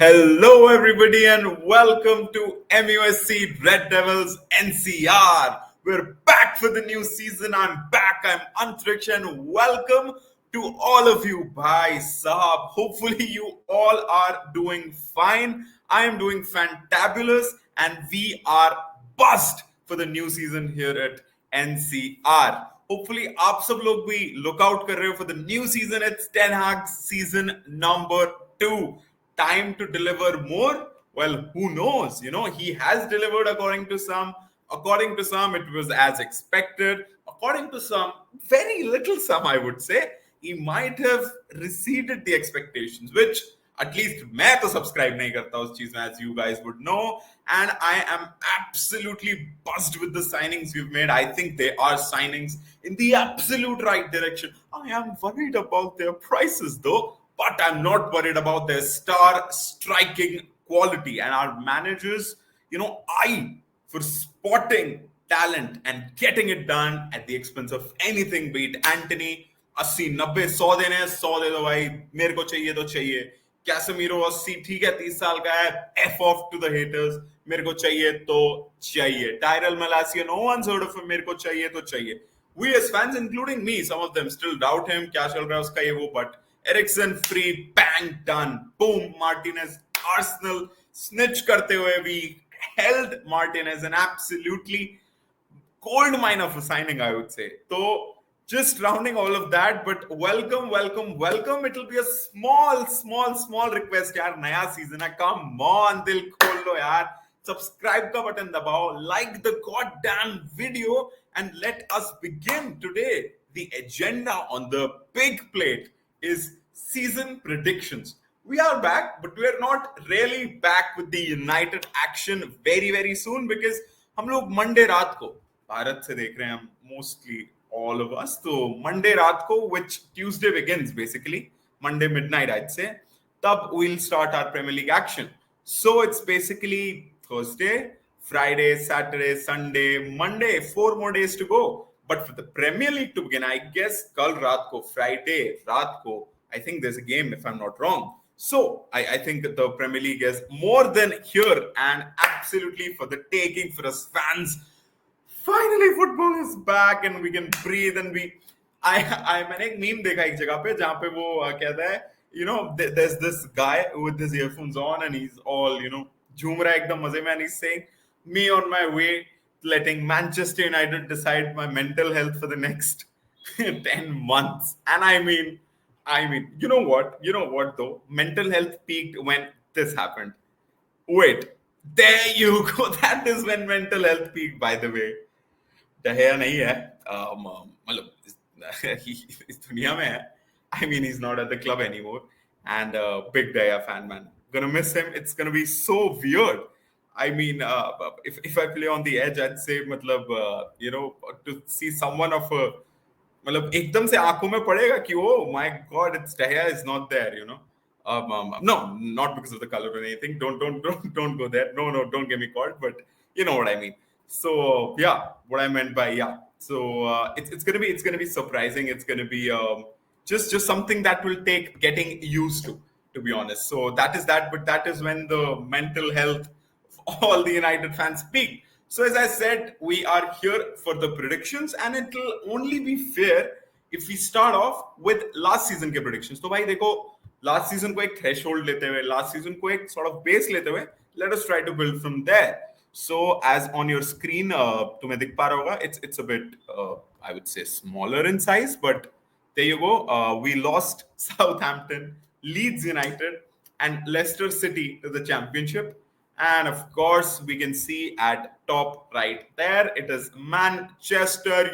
Hello, everybody, and welcome to MUSC Red Devils NCR. We're back for the new season. I'm back. I'm Antriksh, and welcome to all of you. Bhai Sahab. Hopefully, you all are doing fine. I am doing fantabulous, and we are buzzed for the new season here at NCR. Hopefully, आप सब लोग भी look out कर रहे हो for the new season. It's Ten Hag season number 2. Time to deliver more? Well, who knows? He has delivered according to some. According to some, it was as expected. According to some, very little some, I would say. He might have receded the expectations, which at least मैं तो subscribe नहीं करता उस चीज में, as you guys would know. And I am absolutely buzzed with the signings we've made. I think they are signings in the absolute right direction. I am worried about their prices though, but I'm not worried about their star striking quality and our managers, eye for spotting talent and getting it done at the expense of anything, be it Anthony 80 90 100 देने हैं, 100 दे दो भाई, मेरे को चाहिए तो चाहिए. Casemiro 80 ठीक है, 30 साल का है, F off to the haters, मेरे को चाहिए तो चाहिए. Tyrell Malacia, no one's heard of him, मेरे को चाहिए तो चाहिए. We as fans, including me, some of them still doubt him, क्या चल रहा है उसका ये वो, but Ericsson free, bang, done. Boom, Martinez, Arsenal snitch करते हुए, we held Martinez, an absolutely gold mine of a signing, I would say. So just rounding all of that, but welcome. It'll be a small request, yaar. Naya season hai. Come on, dil khol lo, yaar. Subscribe ka button dabao, like the goddamn video, and let us begin today. The agenda on the big plate is season predictions. We are back, but we are not really back with the United action very soon, because हम लोग Monday रात को भारत से देख रहे हैं, हम mostly all of us. So Monday रात को, which Tuesday begins basically, Monday midnight I'd say, तब we'll start our Premier League action. So it's basically Thursday, Friday, Saturday, Sunday, Monday, 4 more days to go. But for the Premier League to begin, I guess कल रात को, Friday रात को, I think there's a game if I'm not wrong. So I think that the Premier League is more than here and absolutely for the taking for us fans. Finally football is back and we can breathe and मैंने एक meme देखा एक जगह पे जहाँ पे वो कहता है, there's this guy with his earphones on and he's all झूम रहा है एकदम मजे में, and he's saying me on my way letting Manchester United decide my mental health for the next 10 months. And I mean, you know what though, mental health peaked when this happened. Wait, there you go. That is when mental health peaked, by the way. डहेया नहीं है, मतलब इस दुनिया में है. I mean, he's not at the club anymore, and big Daya fan, man. Gonna miss him. It's gonna be so weird. I mean, if I play on the edge, I'd say, मतलब to see someone of a, मतलब एकदम से आंखों में पड़ेगा कि oh my God, it's Daya is not there. No, not because of the color or anything. Don't go there. No, don't get me caught. But you know what I mean. So yeah, what I meant by yeah. So it's gonna be surprising. It's gonna be just something that will take getting used to be honest. So that is that. But that is when the mental health of all the United fans peak. So as I said, we are here for the predictions, and it'll only be fair if we start off with last season के predictions. तो भाई देखो, last season को एक threshold लेते हुए, last season को एक sort of base लेते हुए, let us try to build from there. So as on your screen, तुम्हें दिख पा रहा होगा, it's a bit, I would say, smaller in size, but there you go. We lost Southampton, Leeds United, and Leicester City to the Championship. And of course, we can see at top right there, it is Manchester.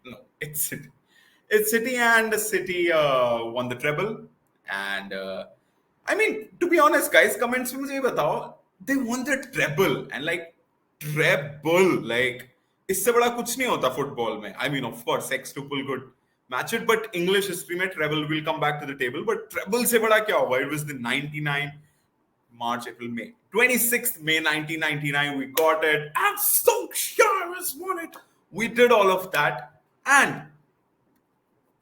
No, it's City. It's City, and City won the treble. And I mean, to be honest, guys, comments में मुझे ये बताओ, they won the treble, and like treble, like इससे बड़ा कुछ नहीं होता football में. I mean, of course, sextuple could match it, but English history में treble will come back to the table. But treble से बड़ा क्या होगा? It was the 99 March, April, May. 26th May 1999, we got it. And Solskjaer has won it. We did all of that. And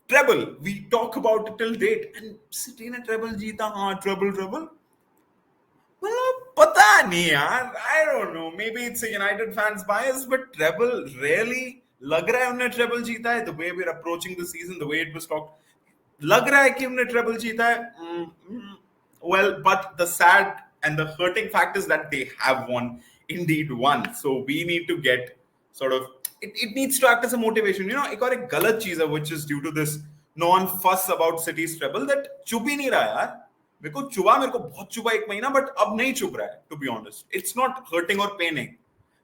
treble, we talk about it till date. And City ने treble जीता, हाँ, treble. नहीं यार, I don't know. Maybe it's a United fans bias, but treble really लग रहा है उन्हें treble जीता है. The way we're approaching the season, the way it was talked, लग रहा है कि उन्हें treble जीता है. Well, but the sad and the hurting fact is that they have won, indeed won. So we need to get sort of it needs to act as a motivation. You know, एक और एक गलत चीज है which is due to this non-fuss about City's treble that चुप ही नहीं रहा यार. मेरे को बहुत चुभा एक महीना, बट अब नहीं चुभ रहा है, to be honest. It's not hurting और paining.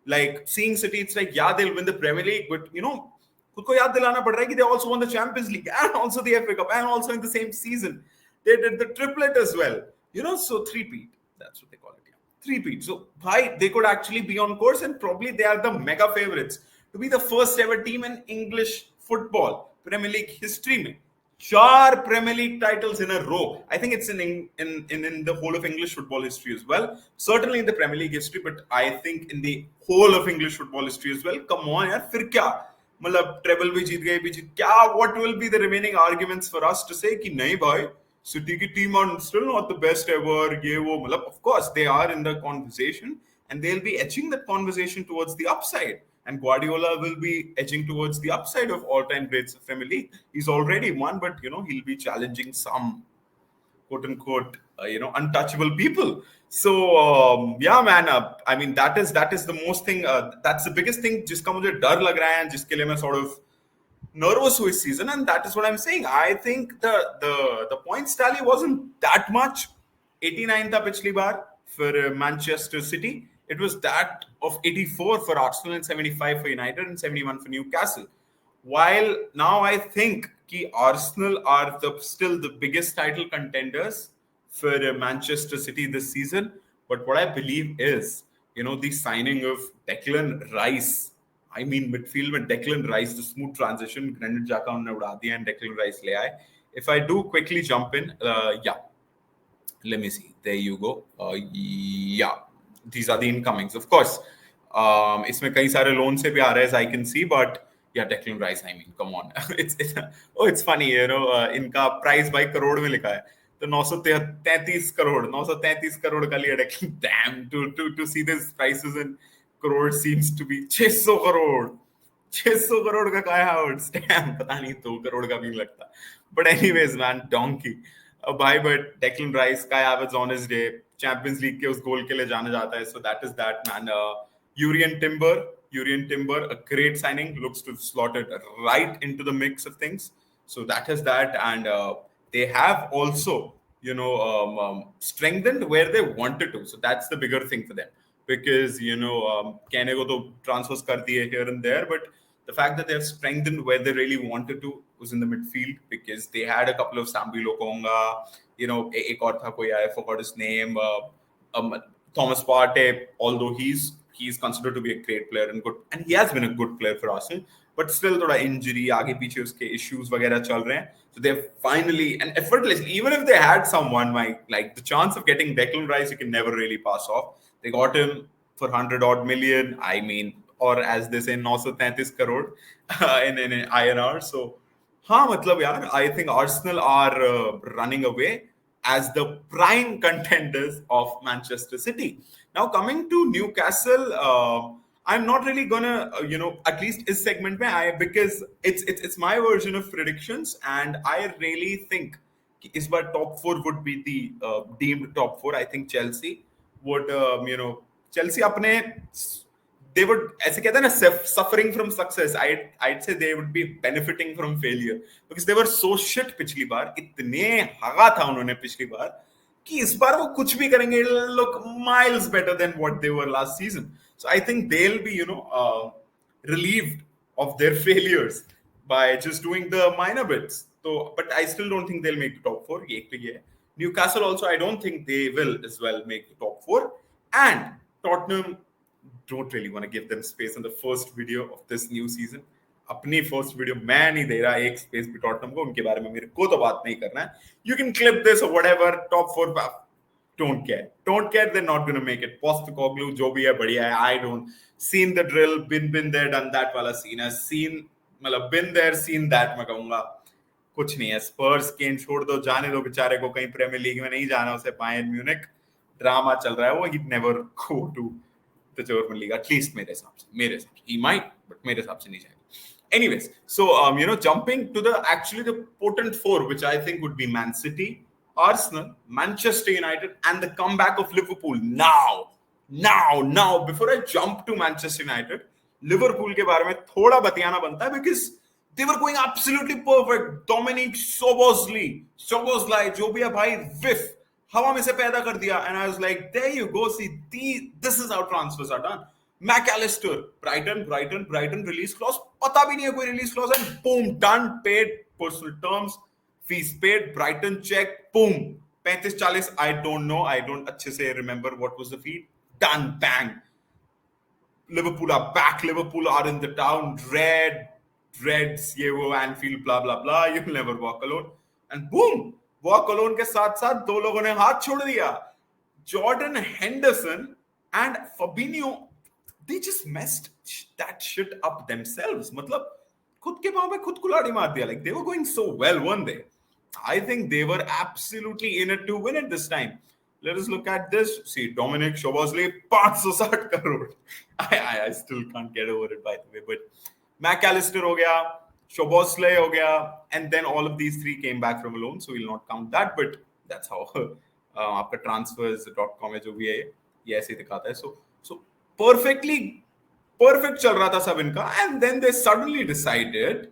Like seeing City, it's like yeah they will win the Premier League, but you know खुद को याद दिलाना पड़ रहा है कि they also won the Champions League and also the FA Cup and also in the same season they did the triplet as well, you know. So three-peat, that's what they call it, three-peat. So भाई, दे could actually be on course and probably they are the mega favourites to be the first ever team in English football Premier League history में. 4 Premier League titles in a row. I think it's in the whole of English football history as well. Certainly in the Premier League history, but I think in the whole of English football history as well. Come on, yaar, फिर क्या? मतलब treble भी जीत गए, भी जीत क्या? What will be the remaining arguments for us to say कि नहीं भाई, City की team are still not the best ever. ये वो, मतलब of course they are in the conversation and they'll be edging that conversation towards the upside. And Guardiola will be edging towards the upside of all-time greats of Premier League. He's already won, but you know he'll be challenging some quote-unquote untouchable people. So yeah, man. I mean that is the most thing. That's the biggest thing. जिसका मुझे डर लग रहा है, जिसके लिए मैं sort of nervous हुई इस season, and that is what I'm saying. I think the points tally wasn't that much. 89 था पिछली बार for Manchester City. It was that of 84 for Arsenal and 75 for United and 71 for Newcastle. While now I think that Arsenal are still the biggest title contenders for Manchester City this season. But what I believe is, you know, the signing of Declan Rice. I mean, midfield with Declan Rice, the smooth transition. Granit Xhaka unne uda diya and Declan Rice le aaye. If I do quickly jump in, yeah. Let me see. There you go. Yeah. These are the incomings, of course. इसमें कई सारे loan से भी आ रहे हैं, I can see, but yeah, Declan Rice, I mean, come on. it's funny, you know, इनका price भाई करोड़ में लिखा है, तो 933 करोड़ का लिया Declan. Damn, to see these prices in crore seems to be 600 crore का क्या है Havertz? Damn, पता नहीं 2 करोड़ का भी नहीं लगता. But anyways, man, donkey. भाई, but Declan Rice, Kai Havertz on his day, Champions League के उस गोल के लिए जाना जाता है. So that is that, man. Urian Timber, a great signing, looks to slot it right into the mix of things. So that is that, and they have also, you know, strengthened where they wanted to. So that's the bigger thing for them, because you know, कहने को तो transfers कर दिए here and there, but the fact that they have strengthened where they really wanted to was in the midfield, because they had a couple of Sambi Lokonga, you know, एक और था कोई, I forgot his name, Thomas Partey, although he's considered to be a great player and good, and he has been a good player for Arsenal, but still थोड़ा injury, आगे पीछे उसके issues वगैरह चल रहे हैं. So they've finally, and effortlessly, even if they had someone like the chance of getting Declan Rice, you can never really pass off. They got him for 100 odd million. I mean, or as they say, 933 crore in INR. So, हाँ, मतलब यार, I think Arsenal are running away as the prime contenders of Manchester City. Now, coming to Newcastle, I'm not really gonna, at least this segment mein, because it's my version of predictions, and I really think this bar top 4 would be the deemed top 4. I think Chelsea would, Chelsea apne, they would, ऐसे कहते हैं ना, suffering from success. I'd say they would be benefiting from failure, because they were so shit पिछली बार, इतने हगा था उन्होंने पिछली बार, कि इस बार वो कुछ भी करेंगे, it'll look miles better than what they were last season. So I think they'll be, relieved of their failures by just doing the minor bits. So, but I still don't think they'll make the top 4. Newcastle also, I don't think they will as well make the top 4. And Tottenham, don't really want to give them space in the first video of this new season. अपनी first video मैं नहीं दे रहा एक space भी Tottenham को, उनके बारे में मेरे को तो बात नहीं करना है. यू कैन क्लिप दिस और whatever, top 4, don't care, they're not going to make it. Postecoglou जो भी है बढ़िया है. I don't seen the drill, been there, done that वाला scene है, seen, मतलब been there, seen that. मैं कहूँगा कुछ नहीं है. स्पर्स केन छोड़ दो, जाने दो बेचारे को, कहीं प्रीमियर लीग में नहीं जाना उसे. बायर्न म्यूनिख ड्रामा चल रहा है वो, he'd never go to the German league, at least मेरे हिसाब से he might, but मेरे हिसाब से नहीं जाएगा. Anyways, so jumping to the potent four, which I think would be Man City, Arsenal, Manchester United, and the comeback of Liverpool. Now, before I jump to Manchester United, Liverpool के बारे में थोड़ा बतियाना बनता है, because they were going absolutely perfect. Dominic Szoboszlai, जो भी है भाई, whiff, हवा में से पैदा कर दिया. And I was like, there you go, see, this is how transfers are done. McAllister, Brighton release clause, पता भी नहीं है कोई release clause, and boom, done, paid, personal terms, fees paid, Brighton check, boom, 35-40, I don't know, I don't अच्छे से remember what was the fee, done, bang. Liverpool are back, Liverpool are in the town, Reds, ये वो, Anfield, blah blah blah, you'll never walk alone, and boom, walk alone के साथ साथ दो लोगों ने हाथ छोड़ दिया. Jordan Henderson and Fabinho, they just messed that shit up themselves. मतलब खुद के पांव पे खुद कुल्हाड़ी मार दिया. Like, they were going so well, weren't they? I think they were absolutely in it to win it this time. Let us look at this. See, Dominic Szoboszlai, 560 crore. I still can't get over it, by the way. But McAllister हो गया, Szoboszlai हो गया, and then all of these three came back from a loan, so we'll not count that. But that's how आपका transfers.com है जो भी है ये ऐसे दिखाता है. So perfect चल रहा था सब इनका, and then they suddenly decided,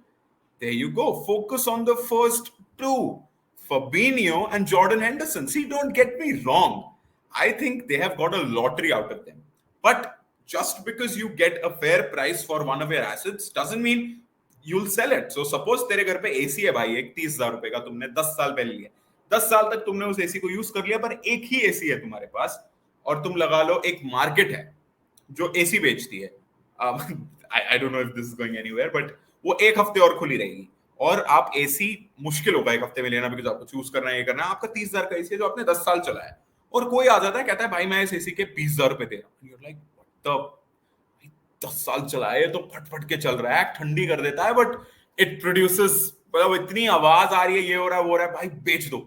there you go, focus on the first two, Fabinho and Jordan Henderson. See, don't get me wrong, I think they have got a lottery out of them, but just because you get a fair price for one of your assets doesn't mean you'll sell it. So suppose तेरे घर पे AC है भाई, एक 30,000 रुपए का, तुमने 10 साल पहले लिया, 10 साल तक तुमने उस एसी को यूज कर लिया, पर एक ही एसी है तुम्हारे पास, और तुम लगा लो एक मार्केट है जो एसी बेचती है. I don't know if this is going anywhere, but वो एक हफ्ते और खुली रहेगी, और आप एसी मुश्किल होगा एक हफ्ते में लेना, बिकॉज आपको चूज करना है, ये करना है. आपका 30,000 का एसी है जो आपने 10 साल चला है, और कोई आ जाता है कहता है भाई मैं इस एसी के 20,000 रुपए दे रहा हूँ. You're like, what the 10 साल चला है तो फट के चल रहा है, ठंडी कर देता है, बट इट प्रोड्यूसेस, मतलब इतनी आवाज आ रही है, ये हो रहा है वो हो रहा है, भाई बेच दो.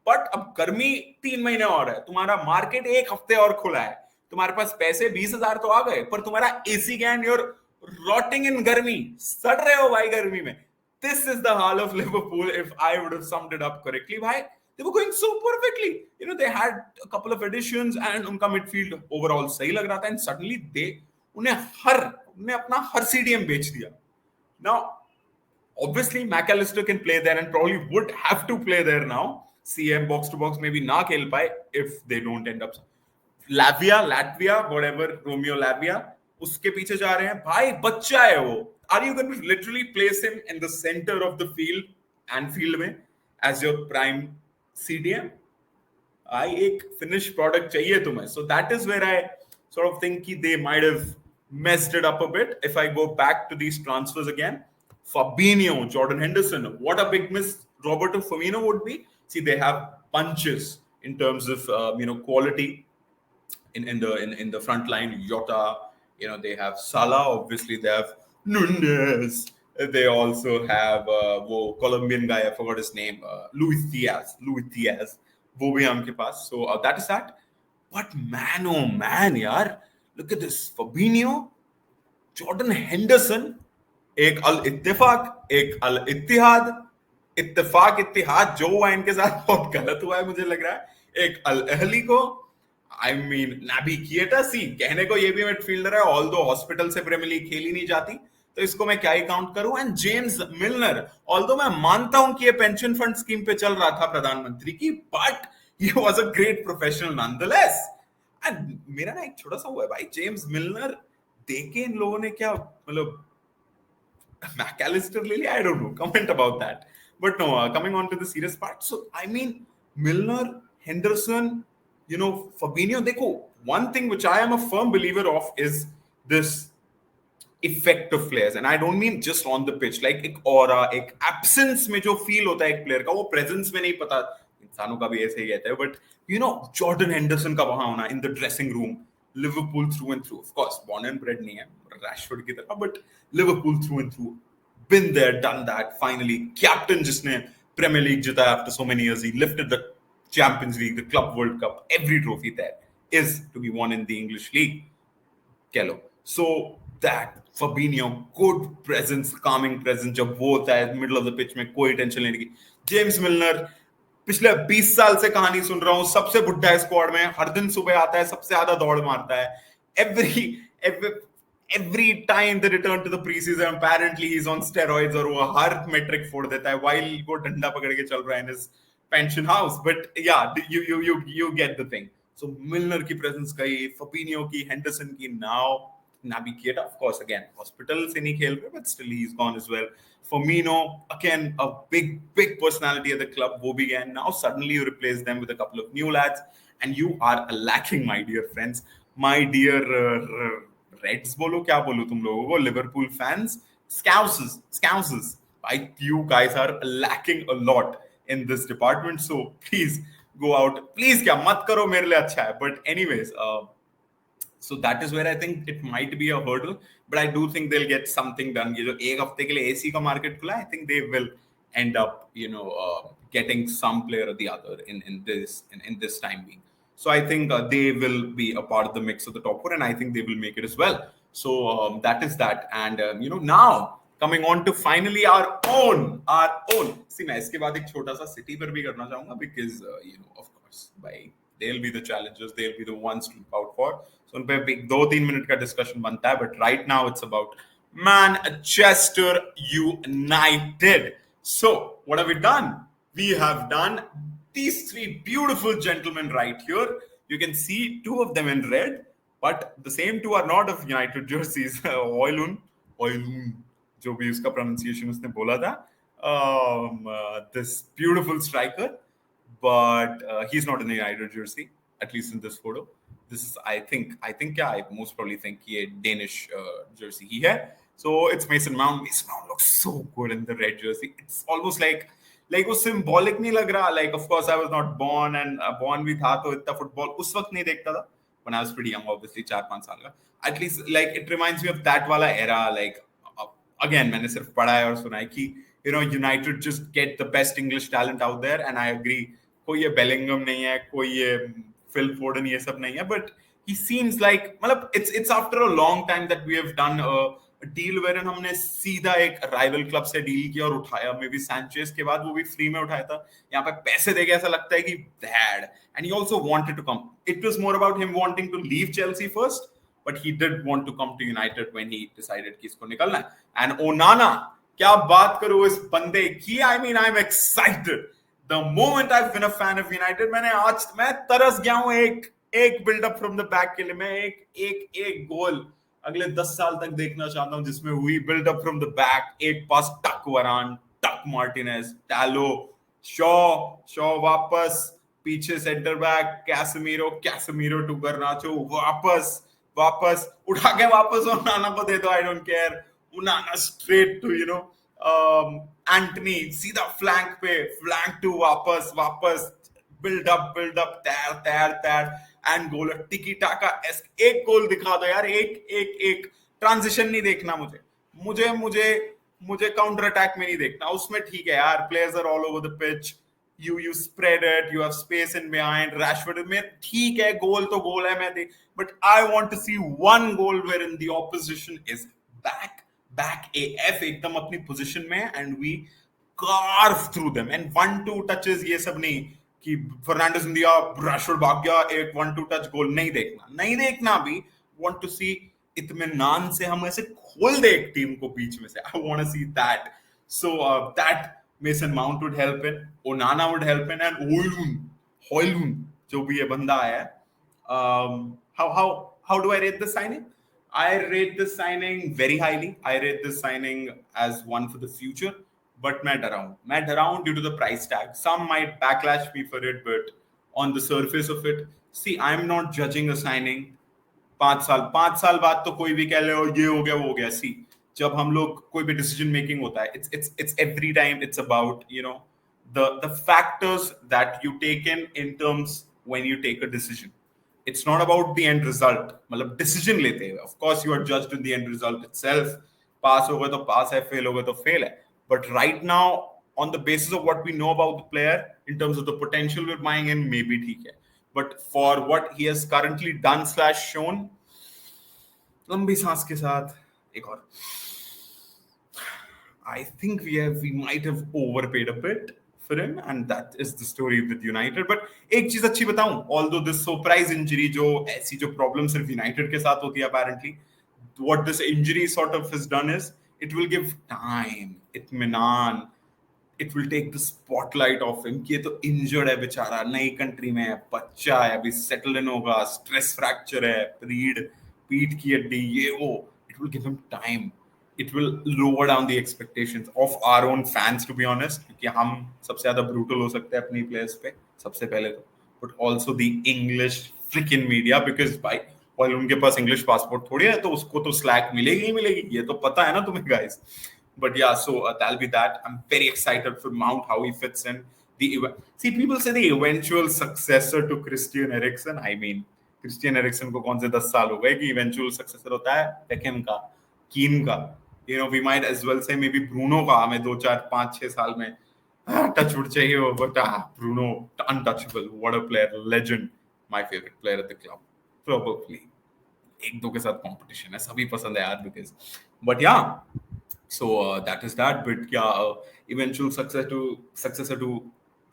बट अब गर्मी 3 महीने और है, तुम्हारा मार्केट एक हफ्ते और खुला है, तुम्हारे पास पैसे 20,000 तो आ गए, पर तुम्हारा एसी गैन, यूर रॉटिंग इन गर्मी, सड़ रहे हो भाई गर्मी में. This is the hall of Liverpool if I would have summed it up correctly. भाई they were going so perfectly, they had a couple of additions and उनका midfield overall सही लग रहा था, and suddenly उन्हें अपना हर CDM बेच दिया. Now obviously McAllister can play there and probably would have to play there now. CM box to box maybe ना खेल पाए if they don't end up. Latvia, whatever, Romeo Lavia, उसके पीछे जा रहे हैं भाई, बच्चा है वो. Are you going to literally place him in the center of the field, Anfield में, as your prime CDM? एक finished product चाहिए तुम्हें. So that is where I sort of think they might have messed it up a bit. If I go back to these transfers again, Fabinho, Jordan Henderson, what a big miss Roberto Firmino would be. See, they have punches in terms of quality in the front line. Jota, they have Salah, obviously they have Nunez, they also have Colombian guy, I forgot his name, Luis Diaz, वो भी हमके पास. So that is that. But man, oh man, yaar, look at this. Fabinho, Jordan Henderson, एक अल इत्तेफाक, एक अल इत्तिहाद, इत्तिहाद जो हुआ इनके साथ बहुत गलत हुआ है मुझे लग रहा है. एक अल अहली को, I mean, Naby Keita, सी कहने को ये भी मिडफील्डर है, ऑल्दो हॉस्पिटल से प्रीमियर लीग खेली नहीं जाती, तो इसको मैं क्या ही काउंट करूं. एंड जेम्स मिलनर, ऑल्दो मैं मानता हूं कि ये पेंशन फंड स्कीम पे चल रहा था प्रधानमंत्री की, but he was a great professional nonetheless. And मेरा ना एक छोटा सा हुआ है भाई, जेम्स मिलनर देखे इन लोगों ने क्या, मतलब McAllister ले लिया, I don't know, comment about that. But no, coming on to the serious part. So I mean, Milner, Henderson, Fabinho, देखो, one thing which I am a firm believer of is this effect of players, and I don't mean just on the pitch, like एक aura, एक absence में जो feel होता है एक player का, वो presence में नहीं, पता इंसानों का भी ऐसे ही रहता है, but Jordan Henderson का वहां होना in the dressing room, Liverpool through and through, of course born and bred नहीं है Rashford की तरह, but Liverpool through and through, been there, done that, finally captain जिसने Premier League जीता after so many years, he lifted the Champions League, the Club World Cup, every trophy there is to be won in the English League. Kello. So that Fabinho, good presence, calming presence, जब वो होता है middle of the pitch में कोई tension लेने की. James मिलनर पिछले 20 साल से कहानी सुन रहा हूँ, सबसे बुढ़ा है स्क्वाड में, हर दिन सुबह आता है, सबसे ज्यादा दौड़ मारता है. Every time they return to the preseason, apparently he's on steroids और वो हर metric फोड़ देता है while वो डंडा पकड़ के चल रहा है in his pension house. But yeah, you get the thing. So Milner की presence गई, Fabinho की, Henderson की, now Naby Keita, of course, again hospital से नहीं खेल रहे, but still he's gone as well. Firmino, again a big personality at the club, वो भी गया. Now suddenly you replace them with a couple of new lads, and you are lacking, my dear friends, my dear Reds बोलो क्या बोलो तुम लोगों को, Liverpool fans, Scousers. You guys are lacking a lot in this department, so please go out. Please क्या मत करो, मेरे लिए अच्छा है. But anyways, so that is where I think it might be a hurdle, but I do think they'll get something done. ये जो एक हफ्ते के लिए AC का market खुला, I think they will end up, getting some player or the other in this time being. So I think they will be a part of the mix of the top four, and I think they will make it as well. So that is that, and now coming on to finally our own. See, मैं इसके बाद एक छोटा सा City पर भी करना चाहूँगा, because of course, they'll be the challengers, they'll be the ones to look out for. So उन पे 2-3 minute का discussion बनता है, but right now it's about Manchester United. So what have we done? We have done these three beautiful gentlemen right here. You can see two of them in red, but the same two are not of United jerseys. Højlund, जो भी उसका pronunciation उसने बोला था, this beautiful striker, but he's not in the United jersey, at least in this photo. This is, I think, yeah, I most probably think he a Danish jersey he had. So it's Mason Mount. Mason Mount looks so good in the red jersey. It's almost like वो symbolic नहीं लग रहा. Like, of course, I was not born, and born भी था तो इतना football उस वक्त नहीं देखता था. When I was pretty young, obviously 4-5 साल का. At least, like, it reminds me of that वाला era. Like, again, मैंने सिर्फ पढ़ा है और सुना है कि United just get the best English talent out there, and I agree. कोई ये Bellingham नहीं है, कोई ये Phil Foden ये सब नहीं है, but he seems like, मतलब it's after a long time that we have done a deal wherein हमने सीधा एक rival club से deal किया और उठाया. Maybe Sanchez के बाद वो भी free में उठाया था. यहाँ पे पैसे देके ऐसा लगता है कि dad, and he also wanted to come. It was more about him wanting to leave Chelsea first, but he did want to come to United when he decided कि इसको निकलना है. And Onana, क्या बात करूँ इस बंदे की. I mean, I'm excited. The moment I've been a fan of United, मैं तरस गया हूँ एक build-up from the back के लिए. मैं एक गोल अगले 10 साल तक देखना चाहता हूँ जिसमें we build up from the back. एक पास टक वरान, टक मार्टिनेज, डालो, शॉ वापस पीछे centre back, Casemiro to Garnacho, वापस उठा के वापस ओनाना को दे दो. I don't care. Onana straight to Antony, सीधा फ्लैंक टू वापस build up तैर एंड गोल. टिकी टाका एक गोल दिखा दो यार. एक ट्रांजिशन नहीं देखना मुझे काउंटर अटैक में नहीं देखना. उसमें ठीक है यार, players are all over the pitch, you spread it, you have space in behind. Rashford में ठीक है, गोल तो गोल है, मैं देख, but I want to see one goal wherein the opposition is back AF एकदम अपनी पोजीशन में, and we carve through them. And 1-2 touches ये सब नहीं कि फर्नांडिस ने दिया, रैशफोर्ड भाग गया, एक 1-2 टच गोल नहीं देखना भी. Want to see इत्मीनान से हम ऐसे खोल दे एक टीम को बीच में से. I want to see that. So that Mason Mount would help in, Onana would help in, and Højlund जो भी ये बंदा आया है. How do I rate the signing? I rate this signing very highly. I rate this signing as one for the future, but मैं डरा हूँ due to the price tag. Some might backlash me for it, but on the surface of it, see, I'm not judging a signing. 5 साल बाद तो कोई भी कह ले और ये हो गया वो हो गया. See, जब हम लोग कोई भी decision making होता है, it's every time it's about the factors that you take in terms when you take a decision. It's not about the end result. मतलब decision लेते हैं. Of course, you are judged in the end result itself. Pass होगा तो pass है, fail होगा तो fail है. But right now, on the basis of what we know about the player in terms of the potential we're buying in, maybe ठीक है. But for what he has currently done / shown, लंबी सांस के साथ एक और. I think we might have overpaid a bit for him, and that is the story with United. But एक चीज अच्छी बताऊं, although this surprise injury जो ऐसी जो problem सिर्फ United के साथ होती है apparently, what this injury sort of has done is it will give time, इत्मीनान, it will take the spotlight off him कि ये तो injured है बेचारा, नई country में है, बच्चा है, अभी settle in होगा, stress fracture है, पीठ की हड्डी, ये वो, it will give him time. It will lower down the expectations of our own fans, to be honest, क्योंकि हम सबसे ज़्यादा brutal हो सकते हैं अपनी players पे सबसे पहले तो, but also the English freaking media, because by while उनके पास English passport थोड़ी है तो उसको तो slack मिलेगी ही मिलेगी, ये तो पता है ना तुम्हें guys. But yeah, so that'll be that. I'm very excited for Mount, how he fits in. See, people say the eventual successor to Christian Eriksen. I mean, Christian Eriksen को कौन से 10 साल हो गए कि eventual successor होता है Beckham का, Keane का. You know, we might as well say maybe Bruno का हमें 2, 4, 5, 6 साल में touchwood चाहिए हो, but Bruno untouchable. What a player, legend, my favorite player at the club. Probably एक दो के साथ competition है, सभी पसंद है यार because. But yeah, so that is that. But yeah, eventual successor to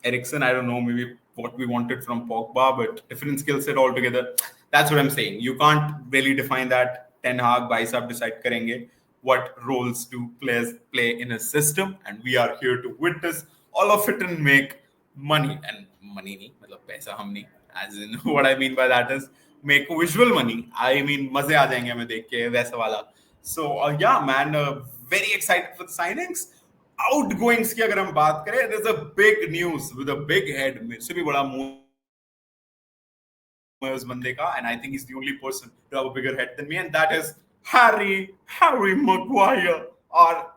Eriksen. I don't know, maybe what we wanted from Pogba, but different skill set altogether. That's what I'm saying. You can't really define that. Ten Hag, भाई साहब decide करेंगे what roles do players play in a system, and we are here to witness all of it and make money. And money नहीं, मतलब पैसा हम नहीं. As in, what I mean by that is make visual money. I mean मजे आ जाएंगे हमें देख के वैसा वाला. So yeah, man, very excited for the signings. Outgoings की अगर हम बात करें, there's a big news with a big head. मेरे से भी बड़ा मुंह है उस बंदे का, and I think he's the only person to have a bigger head than me, and that is Harry Maguire, our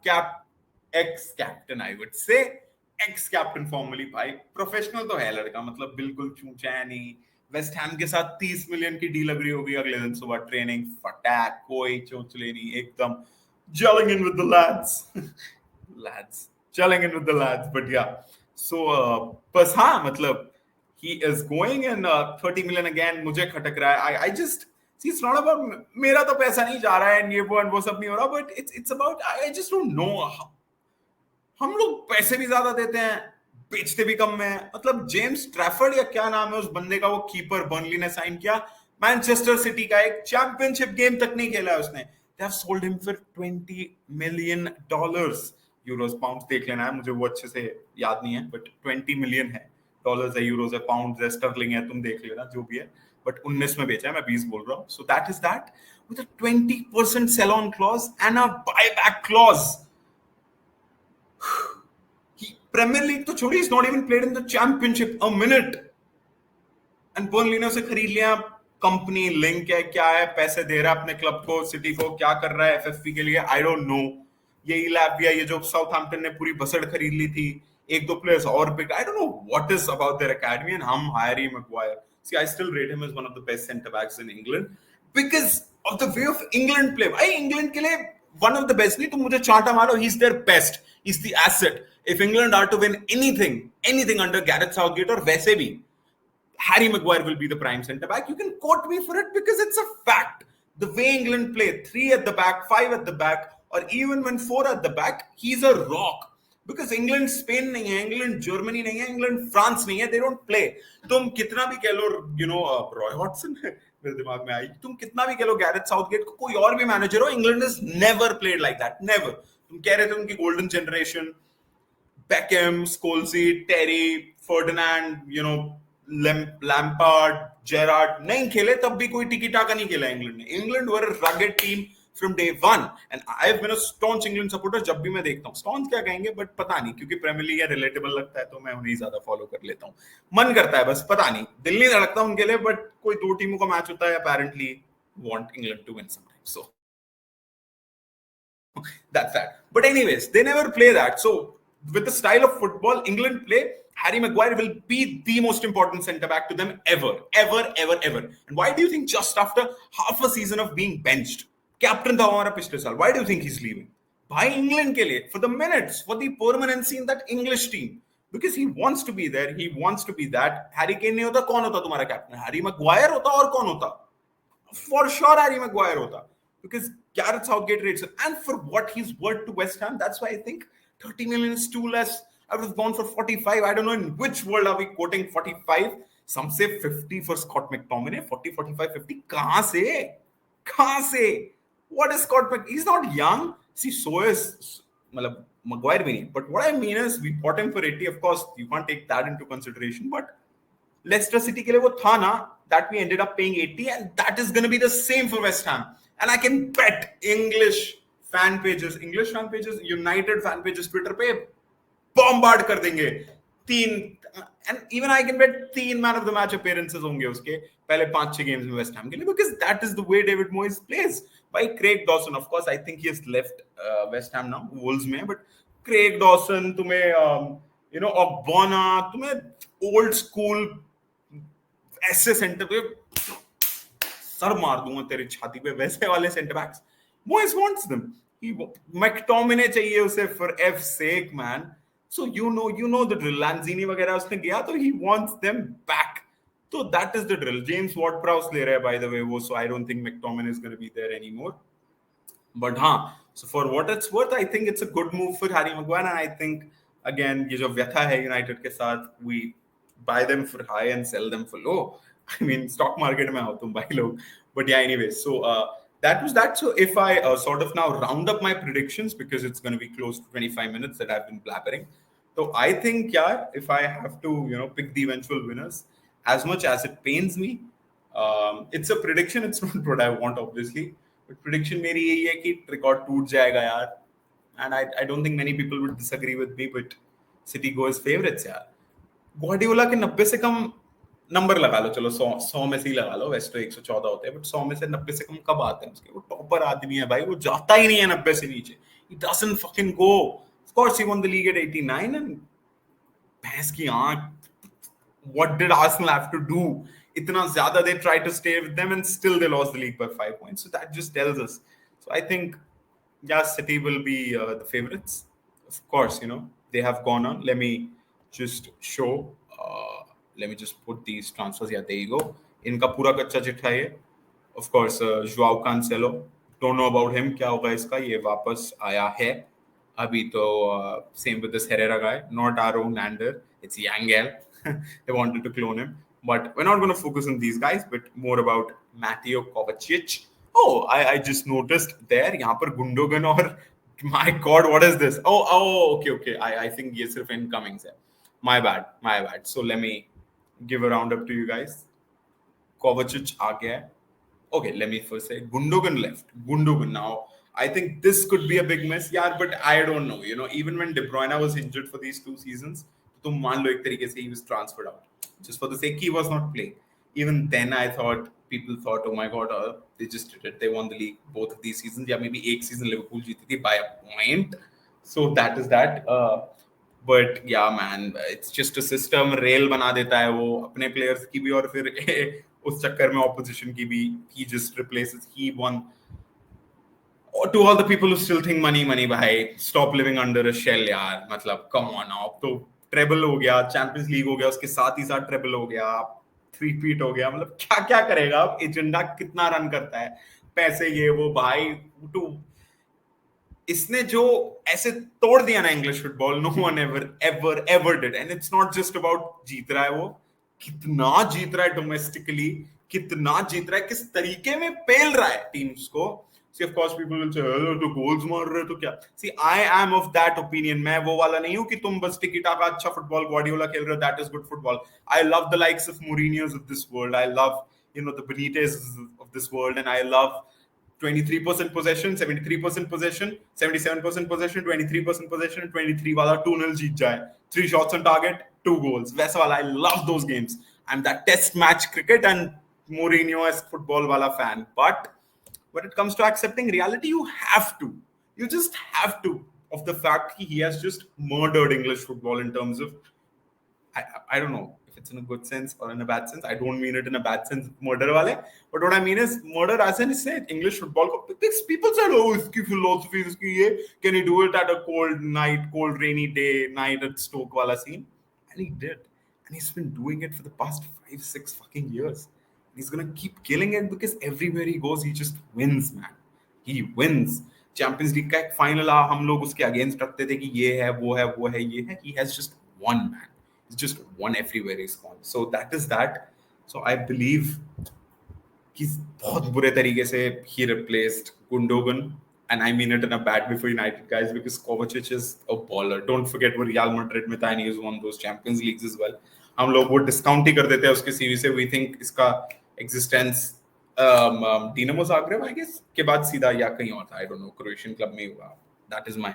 ex-captain, I would say. Ex-captain formally, भाई प्रोफेशनल तो है लड़का, मतलब बिल्कुल चूचा है नहीं. वेस्ट हैम के साथ 30 मिलियन की डील अग्री होगी अगले दिन सुबह, ट्रेनिंग फटाक, कोई चोंचले नहीं, एकदम gelling in with the lads, gelling in with the lads. But yeah, so बस हाँ, मतलब he is going, and 30 million again मुझे खटक रहा है. I just see, it's not about मेरा तो पैसा नहीं जा रहा है and ये वो सब नहीं हो रहा, but it's about I just don't know. हम लोग पैसे भी ज्यादा देते हैं, बेचते भी कम में. मतलब जेम्स ट्रैफर्ड या क्या नाम है उस बंदे का, वो कीपर बर्नली ने साइन किया, मैनचेस्टर सिटी का, एक चैंपियनशिप गेम तक नहीं खेला है उसने. They have sold him for $20 million. Euros, pound देख लेना है, मुझे वो अच्छे से याद नहीं है, बट 20 मिलियन है, डॉलर्स है, यूरोस है, पाउंड है, स्टर्लिंग है, तुम देख लेना जो भी है, बट 19 में बेचा है, मैं 20 बोल रहा हूँ. So that is that with a 20% sell on clause and a buyback clause. Premier League तो छोड़ी, he's not even played in the championship a minute, and Burnley ने उसे खरीद लिया. कंपनी लिंक है, क्या है, पैसे दे रहा है अपने क्लब को, सिटी को, क्या कर रहा है एफएफपी के लिए, आई डोंट नो. यही लैबिया, ये जो साउथहैम्पटन ने पूरी बसड़ खरीद ली थी, एक दो प्लेयर्स और pick, I don't know what is about their academy, and हम Harry Maguire. See, I still rate him as one of the best centre backs in England because of the way of England play. भाई England के लिए one of the best नहीं, तुम मुझे चांटा मारो, he is their best, he is the asset. If England are to win anything under Gareth Southgate, और वैसे भी Harry Maguire will be the prime centre back. You can quote me for it because it's a fact. The way England play, 3 at the back, 5 at the back, or even when 4 at the back, he's a rock. Because England Spain नहीं है, England Germany नहीं है, England France नहीं है, they don't play. तुम कितना भी कह लो, you know, Roy Hodgson मेरे दिमाग में आई, तुम कितना भी कह लो Gareth Southgate को, कोई और भी मैनेजर हो, England has never played like that, never. तुम कह रहे थे उनकी golden generation, Beckham, Scholesy, Terry, Ferdinand, you know, Lampard, Gerrard नहीं खेले, तब भी कोई टिकी टाका नहीं खेला इंग्लैंड ने. England were a rugged team from day one, and I have been a staunch England supporter. जब भी मैं देखता हूँ, स्टॉन्च क्या कहेंगे, बट पता नहीं, क्योंकि प्रीमियर लीग है, रिलेटेबल लगता है, तो मैं उन्हें ज्यादा फॉलो कर लेता हूँ. मन करता है बस, पता नहीं, दिल नहीं धड़कता उनके लिए, बट कोई दो टीमों का मैच होता है, apparently want England to win sometimes, so that's that. But anyways, they never play that. So with the style of football England play, Harry Maguire will be the most important centre back to them ever. And why do you think just after half a season of being benched, captain था हमारा पिछले साल, why do you think he's leaving? by England के लिए, for the minutes, for the permanency in that English team. Because he wants to be there, he wants to be that. Harry Kane नहीं होता, कौन होता तुम्हारा captain? Harry Maguire होता और कौन होता? For sure Harry Maguire hota, because Gareth Southgate rates him. And for what he's worth to West Ham, that's why I think 30 million is too less. I would have gone for 45. I don't know in which world are we quoting 45. Some say 50 for Scott McTominay. 40, 45, 50. Kahan se? Kahan se? What is Scott McTominay? He's not young. See, so is Maguire bhi nahi. But what I mean is, we bought him for 80. Of course, you can't take that into consideration. But Leicester City के लिए वो था ना, that we ended up paying 80, and that is going to be the same for West Ham. And I can bet English fan pages, United fan pages Twitter पे bombard कर देंगे. And even I can bet 3 man of the match appearances होंगे उसके पहले 5-6 games में West Ham के लिए, because that is the way David Moyes plays. By Craig Dawson, of course, I think he has left West Ham now, Wolves में, but Craig Dawson, तुम्हें Ogbonna, तुम्हें old school ऐसे centre पे सर मार दूंगा तेरी छाती पे, वैसे वाले centre backs Moyes wants them. McTominay चाहिए उसे for F's sake, man. So you know the drill. Lanzini वगैरह उसने गया तो he wants them back. So that is the drill. James Ward-Prowse ले रहा है, by the way, वो, so I don't think McTominay is going to be there anymore. But हाँ, so for what it's worth, I think it's a good move for Harry Maguire, and I think again ये जो व्यथा है United के साथ, we buy them for high and sell them for low. I mean, stock market में आओ तुम buy low. But yeah, anyway, so that was that. So if I sort of now round up my predictions, because it's going to be close to 25 minutes that I've been blabbering. So I think, yeah, if I have to, pick the eventual winners, as much as it pains me, it's a prediction. It's not what I want, obviously. But prediction मेरी यही है कि record टूट जाएगा यार. And I don't think many people would disagree with me, but City go as favorites यार. Guardiola के 90 से कम नंबर लगा लो, चलो 100 में से ही लगा लो, वैसे तो 114 होते हैं, बट 100 में से 90 से कम कब आते हैं उसके? वो टॉपर आदमी है भाई, वो जाता ही नहीं है 90 से नीचे. He doesn't fucking go. Of course he won the league at 89, and भैंस की आंख, what did Arsenal have to do? इतना ज्यादा they tried to stay with them and still they lost the league by 5 points. So that just tells us. So I think, yeah, City will be the favorites. Of course, they have gone on. Let me just show. Let me just put these transfers. Yeah, there you go. इनका पूरा कच्चा चिट्ठा है. Of course, Joao Cancelo. Don't know about him. क्या होगा इसका? ये वापस आया है. अभी तो same with this Herrera guy. Not our own Lander. It's Yangel. They wanted to clone him. But we're not going to focus on these guys, but more about Mateo Kovacic. Oh, I just noticed there. यहाँ पर Gundogan और my God, what is this? Oh, okay. I think ये सिर्फ incomings है. My bad. So let me give a roundup to you guys. Kovacic आ गया है. Okay, let me first say Gundogan left. Gundogan now. I think this could be a big miss. Yeah, but I don't know. Even when De Bruyne was injured for these 2 seasons, तुम मान लो एक तरीके से he was transferred out. Just for the sake he was not playing. Even then people thought, oh my God, they just did it. They won the league both of these seasons. Yeah, maybe एक season Liverpool जीती थी by a point. So that is that. But yeah, man, it's just a system. Rail बना देता है वो अपने players की भी और फिर उस चक्कर में opposition की भी. He just replaces. He won. To all the people who still think money, भाई, stop living under a shell यार. मतलब come on now. अब तो ट्रेबल हो गया, चैंपियंस लीग हो गया, उसके साथ ही साथ ट्रेबल हो गया, 3-peat हो गया. मतलब क्या करेगा अब? एजेंडा कितना रन करता है, पैसे ये वो भाई. इसने जो ऐसे तोड़ दिया ना English football, no one ever did. And it's not just about जीत रहा है वो, कितना जीत रहा है डोमेस्टिकली, कितना जीत रहा है, किस तरीके में पेल रहा है टीम्स को. See, of course, people will say, तो goals मार रहे तो क्या? See, I am of that opinion. मैं वो वाला नहीं हूँ कि तुम बस टिकी टाका अच्छा फुटबॉल Guardiola खेल रहे हो, that is good football. I love the likes of Mourinho's of this world. I love, the Benitez of this world, and I love 23% possession, 73% possession, 77% possession, 23% possession, and 23 वाला 2-0 जीत जाए, 3 shots on target, 2 goals. वैसा वाला, I love those games. I'm that test match cricket and Mourinho-esque football वाला fan. But when it comes to accepting reality, you just have to, of the fact he has just murdered English football in terms of, I don't know if if it's in a good sense or in a bad sense. I don't mean it in a bad sense, murder wale. But what I mean is murder as in say English football. People said, oh, iski philosophy, iski ye. Can he do it at a cold night, cold rainy day, night at Stoke wala scene? And he did. And he's been doing it for the past 5, 6 fucking years. He's gonna keep killing it because everywhere he goes, he just wins, man. He wins. Champions league का एक final हम लोग उसके against रखते थे कि ये है वो है वो है ये है. He has just won, man. He's just won everywhere he's gone. So that is that. So I believe he's बहुत बुरे तरीके से he replaced Gundogan, and I mean it in a bad way for United guys because Kovacic is a baller. Don't forget वो Real Madrid में था and he has won those Champions Leagues as well. हम लोग वो discount ही कर देते हैं उसके सीरीज से. We think इसका existence Dinamo Zagreb, I guess, के बाद सीधा या कहीं और था. I don't know, Croatian club में हुआ. That is my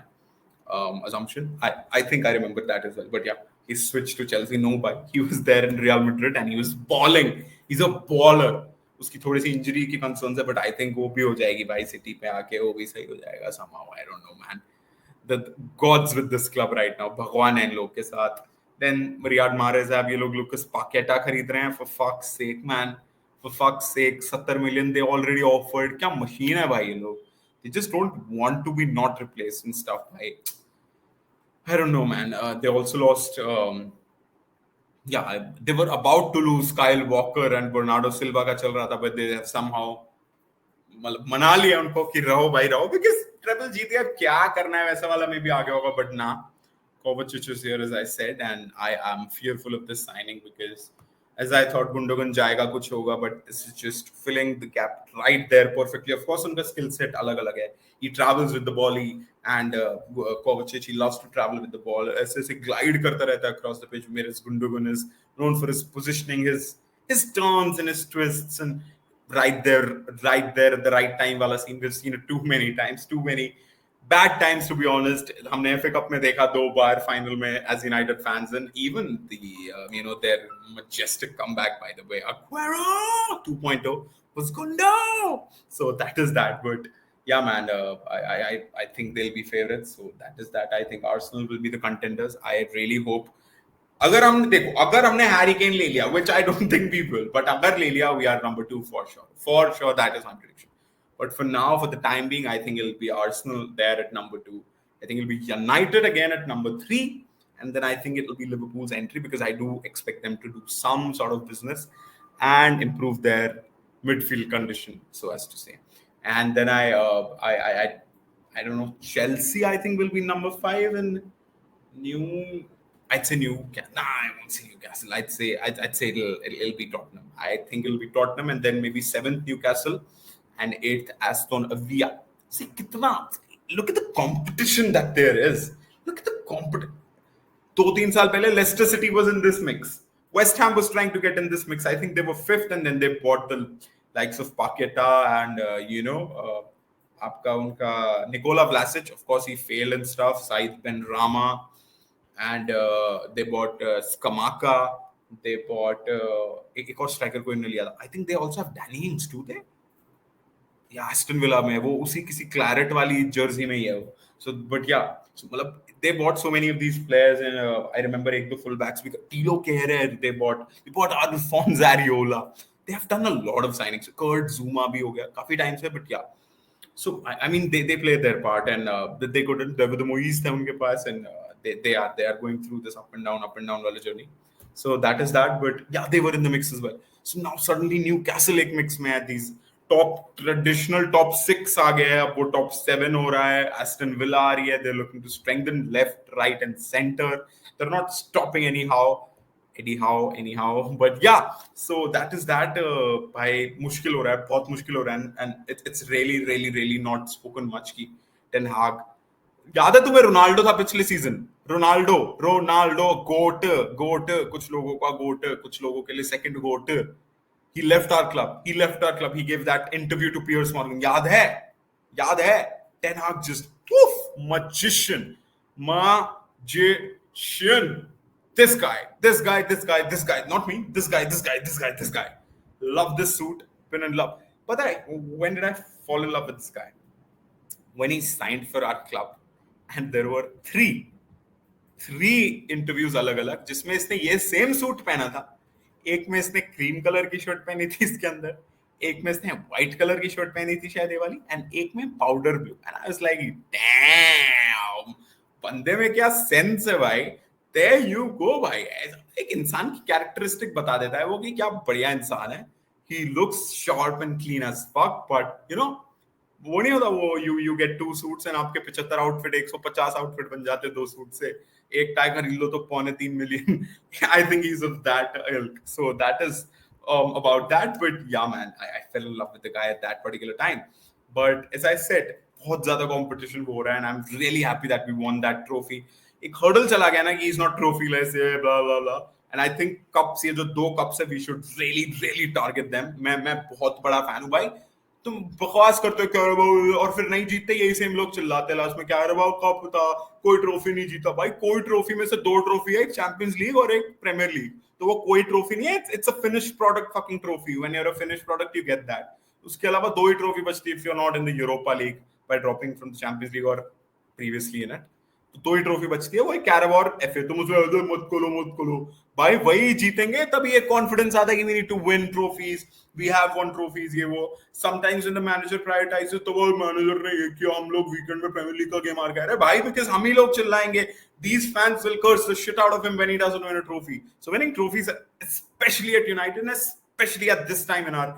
assumption. I think I remember that as well. But yeah, he switched to Chelsea. No, but he was there in Real Madrid and he was balling. He's a baller. उसकी थोड़ी सी injury की concerns है, but I think वो भी हो जाएगी भाई. City पे आके वो भी सही हो जाएगा somehow. I don't know, man. The gods with this club right now. भगवान है इन लोग के साथ. Then Riyad Mahrez है, अब ये लोग Lucas Paqueta खरीद रहे हैं. For fuck's sake, man. For fuck's sake, 70 million they already offered. क्या machine है भाई ये लोग. They just don't want to be not replaced and stuff. I don't know, man. They also lost. They were about to lose Kyle Walker and Bernardo Silva का चल रहा था, but they have somehow मना लिया उनको कि रहो भाई रहो, because ट्रिपल जीत गया, क्या करना है वैसा वाला में भी आ गया होगा, but ना. Kovacic is here, as I said, and I am fearful of this signing because as I thought Gundogan जाएगा कुछ होगा, but this is just filling the gap right there perfectly. Of course उनका skill set अलग-अलग है. He travels with the ball, and Kovacic, he loves to travel with the ball. ऐसे glide करता रहता है across the pitch. Whereas Gundogan is known for his positioning, his turns and his twists, and right there at the right time वाला scene. We've seen it too many times, too many bad times, to be honest. हमने FA Cup में देखा 2 बार final में as United fans, and even the their majestic comeback, by the way, Aguero 2.0 was Gundo. So that is that. But yeah, man, I think they'll be favorites. So that is that. I think Arsenal will be the contenders. I really hope. अगर हमने Harry Kane ले लिया, which I don't think we will, but अगर ले लिया, we are number 2 for sure. For sure, that is my prediction. But for now, for the time being, I think it'll be Arsenal there at number 2. I think it'll be United again at number 3. And then I think it'll be Liverpool's entry because I do expect them to do some sort of business and improve their midfield condition, so as to say. And then I don't know, Chelsea, I think will be number 5, and I'd say Newcastle. Nah, I won't say Newcastle. I'd say it'll be Tottenham. I think it'll be Tottenham, and then maybe 7th Newcastle and 8th Aston Villa. See, look at the competition that there is. Look at the competition. 2-3 साल पहले Leicester City was in this mix. West Ham was trying to get in this mix. I think they were 5th, and then they bought the likes of Paqueta and आपका उनका Nikola Vlasic. Of course, he failed and stuff. Said Ben Rama, and they bought Skamaka. They bought एक और striker को इन्होंने लिया था. I think they also have Danny Ings, do they? या Aston villa में वो उसी किसी क्लैरेट वाली जर्सी में ही है वो. So but yeah, so मतलब they bought so many of these players, and I remember एक दो full backs भी, Tilo Kehrer they bought Alphonse Areola. They have done a lot of signings. Kurt Zuma भी हो गया काफी time से, but yeah. So I mean they played their part, and they couldn't. There were the Moise थे उनके पास, and they are going through this up and down वाला journey. So that is that, but yeah, they were in the mix as well. So now suddenly Newcastle एक mix में है. These traditional top 6 आ गए हैं, अब वो top 7 हो रहा है. Aston Villa आ रही है. They're looking to strengthen left, right, and center. They're not stopping anyhow. But yeah, so that is that. भाई मुश्किल हो रहा है, बहुत मुश्किल हो रहा है, and it's really not spoken much की Ten Hag. याद है तुम्हें रोनाल्डो था पिछले सीजन? रोनाल्डो गोट, कुछ लोगों का गोट, कुछ लोगों के लिए second GOAT. He left our club. He gave that interview to Piers Morgan. याद है? Ten Hag just magician. This guy. Not me. This guy. Love this suit. Been in love. But when did I fall in love with this guy? When he signed for our club, and there were three interviews अलग-अलग जिसमें इसने ये same suit पहना था. एक में इसने cream colour की शर्ट पहनी थी इसके अंदर, एक में इसने व्हाइट कलर की शर्ट पहनी थी शायद ये वाली, एंड एक में powder blue, and I was like damn, बंदे में क्या सेंस है भाई। देयर यू गो भाई, एक इंसान की कैरेक्टरिस्टिक बता देता है वो कि क्या बढ़िया इंसान है। He looks sharp and clean as fuck, but you know वो नहीं होता वो, यू गेट 2 सूट्स एंड आपके 75 आउटफिट 150 आउटफिट बन जाते 2 सूट से, एक टाई खरीद लो तो 2.25 million। I think he is of that ilk, so that is about that, but yeah man, I fell in love with the guy at that particular time, but as I said बहुत ज्यादा competition हो रहा है, and I'm really happy that we won that trophy। एक hurdle चला गया ना कि he's not trophy-less, blah blah blah, and I think cups, ये जो 2 कप्स है, we should really target them। मैं बहुत बड़ा फैन हूँ भाई। तुम बकवास करते हो कैरेबाओ और फिर नहीं जीतते, यही सेम लोग चिल्लाते हैं लास्ट में कैरेबाओ कप था, कोई ट्रॉफी नहीं जीता। भाई कोई ट्रॉफी में से 2 ट्रॉफी है, एक चैंपियंस लीग और एक प्रीमियर लीग, तो वो कोई ट्रॉफी नहीं है, it's a finished product fucking trophy. When you are a finished product you get that. उसके अलावा 2 ही ट्रॉफी बचती है if you are not in the Europa League by dropping from the Champions League और previously in it, तो 2 ही trophy बचती है, वही कैरेबाओ और एफए। तुम उसमें मत करो भाई, वही जीतेंगे तभी एक कॉन्फिडेंस आता है कि we need to win trophies, we have won trophies, ये वो। Sometimes in the manager prioritises, तो वो मैनेजर ने ये किया, हम लोग वीकेंड में प्रीमियर लीग का गेम हार गए। अरे भाई बिकॉज़ हम ही लोग चिल्लाएंगे, these fans will curse the shit out of him when he doesn't win a trophy। So winning trophies, especially at United and especially at this time in our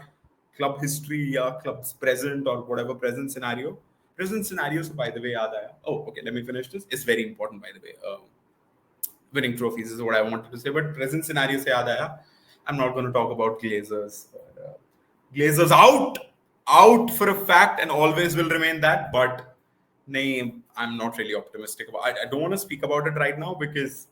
club history या club's present or whatever present scenario से by the way याद आया, oh okay let me finish this, it's very important by the way, winning trophies is what I wanted to say, but present scenario से याद आया, I'm not going to talk about Glazers, Glazers out for a fact and always will remain that, but nahin, I'm not really optimistic about I don't want to speak about it right now because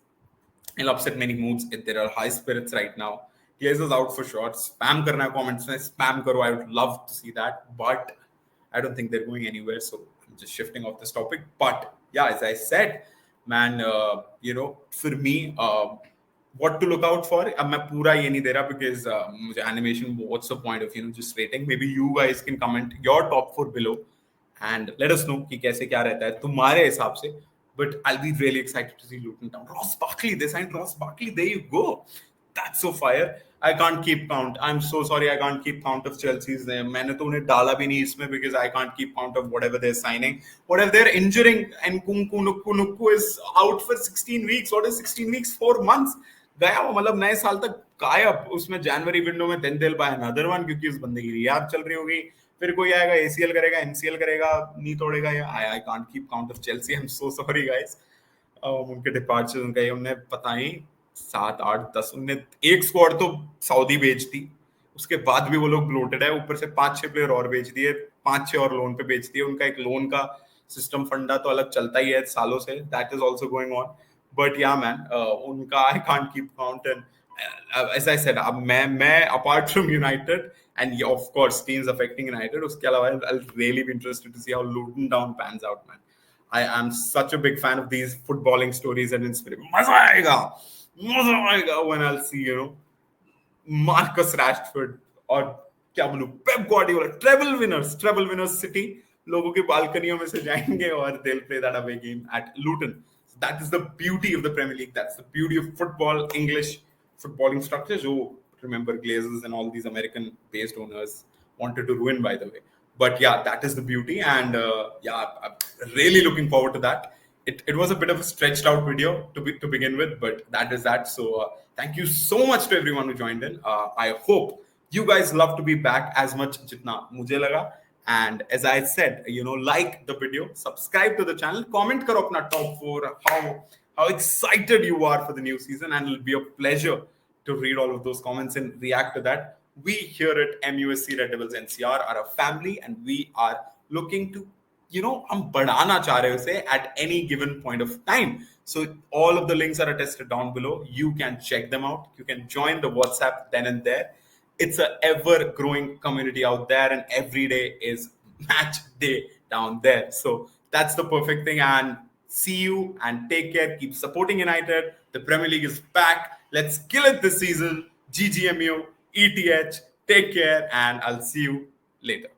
it'll upset many moods if there are high spirits right now। Glazers out for sure, spam karna hai comments mein, spam karo, I would love to see that, but I don't think they're going anywhere, so I'm just shifting off this topic। But yeah, as I said man, you know for me what to look out for, अब मैं पूरा ये नहीं दे रहा because मुझे animation, what's the point of just rating, maybe you guys can comment your top 4 below and let us know कि कैसे क्या रहता है तुम्हारे हिसाब से, but I'll be really excited to see Luton Town। Ross Barkley, they signed Ross Barkley, there you go, that's so fire। I can't keep count, I'm so sorry, I can't keep count of Chelsea's name, मैंने तो उन्हें डाला भी नहीं इसमें because I can't keep count of whatever they're signing, whatever they're injuring, and Nkunku is out for 16 weeks, what is 16 weeks, 4 months गया वो, मतलब नए साल तक गायब। उसमें जनवरी विंडो में देन पाए अनदर वन क्योंकि उस बंदे की रियाब चल रही होगी, फिर कोई आएगा एसीएल करेगा, एमसीएल करेगा, नी तोड़ेगा, या I can't keep count of Chelsea, I am so sorry guys. उनके डिपार्चर, उनका ये उन्हें पता नहीं 7 8 10, उनने एक स्क्वाड तो सऊदी बेच दी, उसके बाद भी वो लोग ब्लोटेड है, ऊपर से 5-6 प्लेयर और बेच दिए, 5-6 और लोन पे बेच दिए। उनका एक लोन का सिस्टम फंडा तो अलग चलता ही है सालों से, that is also going on, but या मैन उनका I can't keep count. And as I said, अब मैं apart from United and yeah, of course teams affecting United, उसके अलावा I'll really be interested to see how Luton Town pans out man। I am such a big fan of these footballing stories and inspiration। मजा आएगा when I'll see Marcus Rashford और क्या बोलूं Pep Guardiola, treble winners City लोगों की बालकनियों में से जाएंगे और they'll play that away game at Luton। So that is the beauty of the Premier League, that's the beauty of football, English footballing structures, who remember Glazers and all these American based owners wanted to ruin by the way, but yeah, that is the beauty, and yeah, I'm really looking forward to that। It was a bit of a stretched out video to begin with, but that is that। So thank you so much to everyone who joined in। I hope you guys love to be back as much jitna mujhe laga, and as I said, like the video, subscribe to the channel, comment karo apna top 4, how excited you are for the new season, and it'll be a pleasure to read all of those comments and react to that। We here at MUSC Red Devils NCR are a family, and we are looking to हम बढ़ाना चाह रहे हैं उसे at any given point of time। So all of the links are attested down below, you can check them out, you can join the WhatsApp then and there। It's a ever growing community out there, and every day is match day down there, so that's the perfect thing। And see you and take care, keep supporting United, the Premier League is back, let's kill it this season, GGMU, ETH, take care, and I'll see you later।